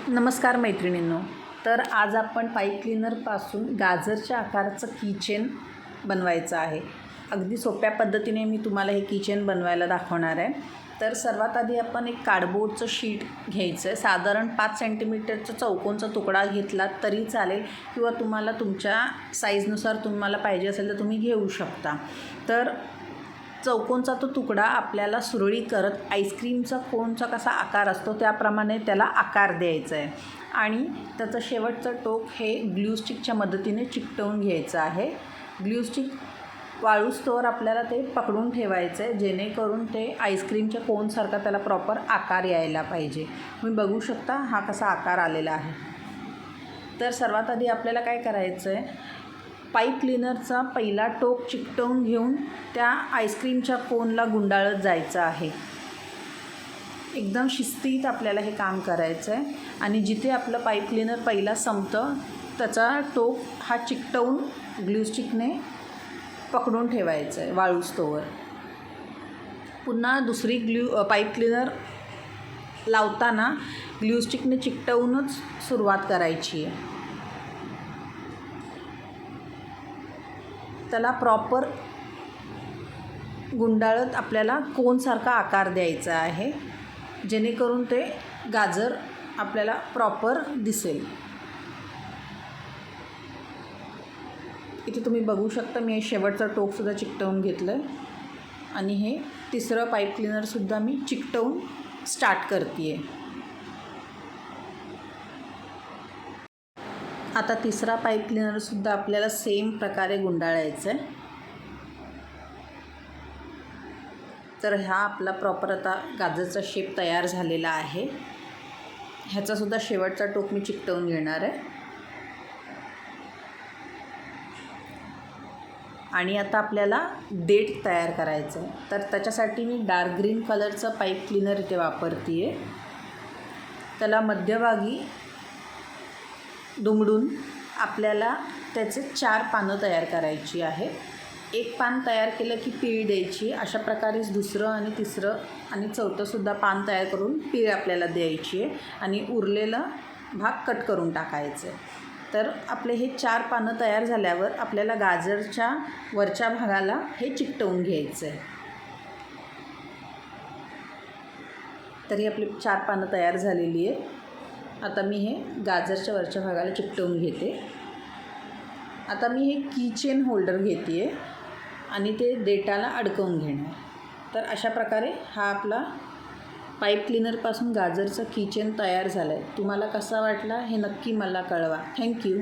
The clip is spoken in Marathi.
नमस्कार मैत्रिणींनो. तर आज आपण पाईप क्लीनरपासून गाजरच्या आकाराचं कीचेन बनवायचं आहे. अगदी सोप्या पद्धतीने मी तुम्हाला हे कीचेन बनवायला दाखवणार आहे. तर सर्वात आधी आपण एक कार्डबोर्डचं शीट घ्यायचं आहे. साधारण 5 सेंटीमीटरचा चौकोनचा तुकडा घेतला तरी चालेल किंवा तुम्हाला तुमच्या साईजनुसार तुम्हाला पाहिजे असेल तर तुम्ही घेऊ शकता. तर चौकोनचा तो तुकडा आपल्याला सुरळीत करत आईस्क्रीमचा कोनचा कसा आकार असतो त्याप्रमाणे त्याला आकार द्यायचा आहे आणि त्याचं शेवटचं टोक हे ग्लूस्टिकच्या मदतीने चिकटवून घ्यायचं आहे. ग्लूस्टिक वाळूस्तोवर आपल्याला ते पकडून ठेवायचं आहे जेणेकरून ते आईस्क्रीमच्या कोनसारखा त्याला प्रॉपर आकार यायला पाहिजे. तुम्ही बघू शकता हा कसा आकार आलेला आहे. तर सर्वात आधी आपल्याला काय करायचं आहे, पाईप क्लीनरचा पहिला टोक चिकटवून घेऊन त्या आईस्क्रीमच्या कोनला गुंडाळत जायचं आहे. एकदम शिस्तीत आपल्याला हे काम करायचं आहे आणि जिथे आपलं पाईप क्लीनर पहिला संपतं त्याचा टोक हा चिकटवून ग्लूस्टिकने पकडून ठेवायचं आहे वाळूस्तोवर. पुन्हा दुसरी पाईप क्लीनर लावताना ग्लूस्टिकने चिकटवूनच सुरुवात करायची आहे. त्याला प्रॉपर गुंडाळत आपल्याला कोनसारखा आकार द्यायचा आहे जेणेकरून ते गाजर आपल्याला प्रॉपर दिसेल. इथे तुम्ही बघू शकता मी शेवटचा टोकसुद्धा चिकटवून घेतलं आहे आणि हे तिसरं पाईप क्लीनरसुद्धा मी चिकटवून स्टार्ट करते आहे. आता तिसरा पाईप क्लीनरसुद्धा आपल्याला सेम प्रकारे गुंडाळायचं आहे. तर हा आपला प्रॉपर आता गाजरचा शेप तयार झालेला आहे. ह्याचासुद्धा शेवटचा टोक मी चिकटवून घेणार आहे. आणि आता आपल्याला देठ तयार करायचं आहे. तर त्याच्यासाठी मी डार्क ग्रीन कलरचं पाईप क्लीनर इथे वापरते आहे. त्याला मध्यभागी दुमडून आपल्याला त्याचे 4 पानं तयार करायची आहे. एक पान तयार केलं की पीळ द्यायची. अशा प्रकारेच दुसरं आणि तिसरं आणि चौथंसुद्धा पान तयार करून पीळ आपल्याला द्यायची आहे आणि उरलेला भाग कट करून टाकायचं आहे. तर आपले हे 4 पानं तयार झाल्यावर आपल्याला गाजरच्या वरच्या भागाला हे चिकटवून घ्यायचं आहे. तरी आपली 4 पानं तयार झालेली आहे. आता मी हे गाजरच्या वरच्या भागाला चिकटवून घेते. आता मी हे कीचेन होल्डर घेते आहे आणि ते देठाला अडकवून घेणार. तर अशा प्रकारे हा आपला पाईप क्लीनरपासून गाजरचा कीचेन तयार झाला आहे. तुम्हाला कसा वाटला हे नक्की मला कळवा. थँक्यू.